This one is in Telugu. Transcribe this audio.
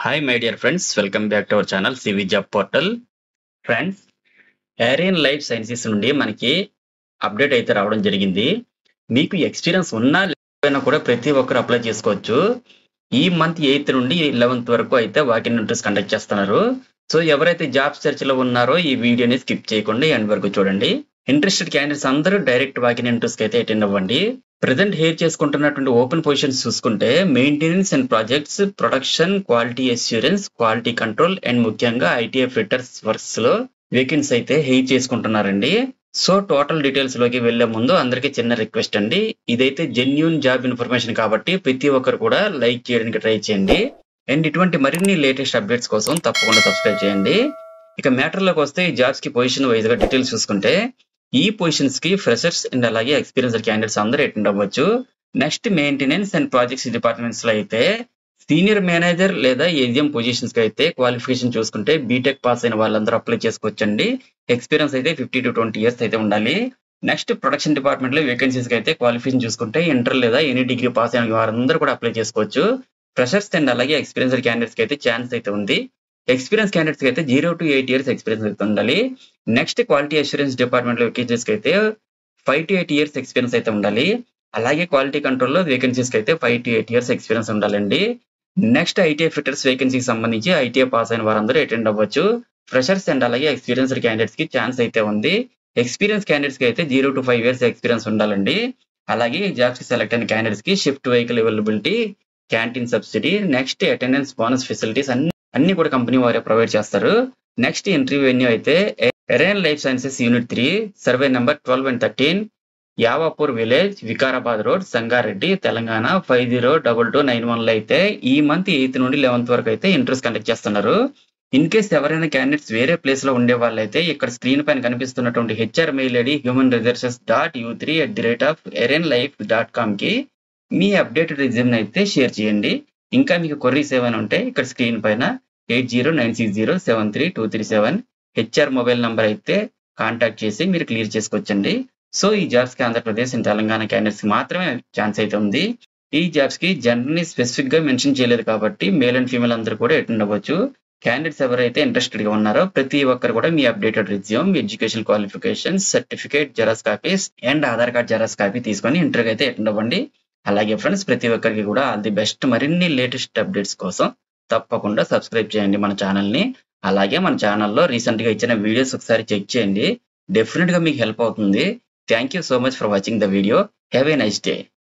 Hi, my dear friends. Welcome back to our channel CV Job Portal. Friends, Arien life sciences నుండి మనకి అప్డేట్ అయితే రావడం జరిగింది. మీకు ఎక్స్పీరియన్స్ ఉన్నా లేకపోయినా కూడా ప్రతి ఒక్కరు అప్లై చేసుకోవచ్చు. ఈ మంత్ 8th నుండి 11th వరకు అయితే వాకిన్ ఇంటర్వ్యూస్ కండక్ట్ చేస్తున్నారు. సో ఎవరైతే జాబ్ సెర్చ్ లో ఉన్నారో ఈ వీడియోని స్కిప్ చేయకుండా ఎండ్ వరకు చూడండి. ఇంట్రెస్టెడ్ క్యాండిడేట్స్ అందరూ డైరెక్ట్ వాకిన్ ఇంటర్వ్యూస్ కి అయితే అటెండ్ అవ్వండి. ప్రెజెంట్ హెయిర్ చేసుకుంటున్నటువంటి ఓపెన్ పొజిషన్స్ చూసుకుంటే maintenance and projects, production, quality assurance, quality control and ముఖ్యంగా ఐటీఎఫ్ ఫిట్టర్స్ వర్క్స్ లో వేకెన్సీ అయితే హెయిర్ చేసుకుంటున్నారండి. సో టోటల్ డీటెయిల్స్ లోకి వెళ్లే ముందు అందరికీ చిన్న రిక్వెస్ట్ అండి, ఇదైతే జెన్యూన్ జాబ్ ఇన్ఫర్మేషన్ కాబట్టి ప్రతి ఒక్కరు కూడా లైక్ చేయడానికి ట్రై చేయండి. అండ్ ఇటువంటి మరిన్ని లేటెస్ట్ అప్డేట్స్ కోసం తప్పకుండా సబ్స్క్రైబ్ చేయండి. ఇక మ్యాటర్ లోకి వస్తే ఈ జాబ్స్ కి పొజిషన్ వైజ్ గా డీటెయిల్స్ చూసుకుంటే ఈ పొజిషన్స్ కి ఫ్రెషర్స్ అండ్ అలాగే ఎక్స్పీరియన్స్డ్ క్యాండిడేట్స్ అందరూ అటెండ్ అవ్వచ్చు. Next maintenance and projects departments లో అయితే సీనియర్ మేనేజర్ లేదా ఏజిఎం పొజిషన్స్ కి అయితే క్వాలిఫికేషన్ చూసుకుంటే బీటెక్ పాస్ అయిన వాళ్ళందరూ అప్లై చేసుకోవచ్చండి. ఎక్స్పీరియన్స్ అయితే 50 to 20 years అయితే ఉండాలి. నెక్స్ట్ ప్రొడక్షన్ డిపార్ట్మెంట్ లో వేకెన్సీస్ కి అయితే క్వాలిఫికేషన్ చూసుకుంటే ఇంటర్ లేదా ఎనీ డిగ్రీ పాస్ అయిన వారందరూ కూడా అప్లై చేసుకోవచ్చు. ఫ్రెషర్స్ అండ్ అలాగే ఎక్స్పీరియన్స్డ్ క్యాండిడేట్స్ కి అయితే ఛాన్స్ అయితే ఉంది. ఎక్స్పీరియన్స్ క్యాండిడేట్స్ కి అయితే 0 to 8 years ఎక్స్పీరియన్స్ అయితే ఉండాలి. నెక్స్ట్ క్వాలిటీ అష్యూరెన్స్ డిపార్ట్మెంట్ లో వేకెన్సీస్ కి అయితే 5 to 8 years ఎక్స్పీరియన్స్ అయితే ఉండాలి. అలాగే క్వాలిటీ కంట్రోల్ లో వేకెన్సీస్ కి అయితే 5 to 8 years ఎక్స్పీరియన్స్ ఉండాలండి. నెక్స్ట్ ఐటీఐ ఫిట్టర్స్ వేకెన్సీకి సంబంధించి ఐటీఐ పాస్ అయిన వారందరూ అటెండ్ అవ్వచ్చు. ఫ్రెషర్స్ అండ్ అలాగే ఎక్స్పీరియన్స్డ్ క్యాండిడేట్స్ కి ఛాన్స్ అయితే ఉంది. ఎక్స్పీరియన్స్ క్యాండిడేట్స్ కి అయితే 0 to 5 years ఎక్స్పీరియన్స్ ఉండాలండి. అలాగే జాబ్స్ కి సెలెక్ట్ అయిన క్యాండిడేట్స్ కి shift vehicle availability, canteen subsidy, next attendance bonus facilities అన్ని కూడా కంపెనీ వారే ప్రొవైడ్ చేస్తారు. నెక్స్ట్ ఇంటర్వ్యూ వెన్యూ అయితే Arien life sciences unit 3 survey number 12 and 13 Yavapur village, Vikarabad road, Sangareddy, Telangana 502291 లో అయితే ఈ మంత్ 8th నుండి 11th వరకు అయితే ఇంటర్వ్యూస్ కండక్ట్ చేస్తున్నారు. ఇన్ కేస్ ఎవరైనా క్యాండిడేట్స్ వేరే ప్లేస్ లో ఉండే వాళ్ళైతే ఇక్కడ స్క్రీన్ పైన కనిపిస్తున్నటువంటి హెచ్ఆర్ మెయిల్ ఐడి humanresources.u3@arenlife.com కి మీ అప్డేటెడ్ రిజ్యూమ్ అయితే షేర్ చేయండి. ఇంకా మీకు క్వరీస్ ఏమైనా ఉంటే ఇక్కడ స్క్రీన్ పైన 8096073237 హెచ్ఆర్ మొబైల్ నంబర్ అయితే కాంటాక్ట్ చేసి మీరు క్లియర్ చేసుకోవచ్చండి. సో ఈ జాబ్స్ కి ఆంధ్రప్రదేశ్ అండ్ తెలంగాణ క్యాండిడేట్స్ మాత్రమే ఛాన్స్ అయితే ఉంది. ఈ జాబ్స్ కి జెండర్ ని స్పెసిఫిక్ గా మెన్షన్ చేయలేదు కాబట్టి మేల్ అండ్ ఫీమేల్ అందరూ కూడా అటెండ్ అవ్వచ్చు. క్యాండిడేట్స్ ఎవరైతే ఇంట్రెస్టెడ్ గా ఉన్నారో ప్రతి ఒక్కరు కూడా మీ updated resume, education qualification, certificate xerox copies and Aadhaar card xerox copy తీసుకొని ఇంటర్వ్యూకి అయితే అటెండ్ అవ్వండి. అలాగే ఫ్రెండ్స్, ప్రతి ఒక్కరికి కూడా ఆల్ ది బెస్ట్. మరిన్ని లేటెస్ట్ అప్డేట్స్ కోసం తప్పకుండా సబ్స్క్రైబ్ చేయండి మన ఛానల్ ని. అలాగే మన ఛానల్లో రీసెంట్ గా ఇచ్చిన వీడియోస్ ఒకసారి చెక్ చేయండి, డెఫినెట్ గా మీకు హెల్ప్ అవుతుంది. Thank you so much for watching the video. Have a nice day.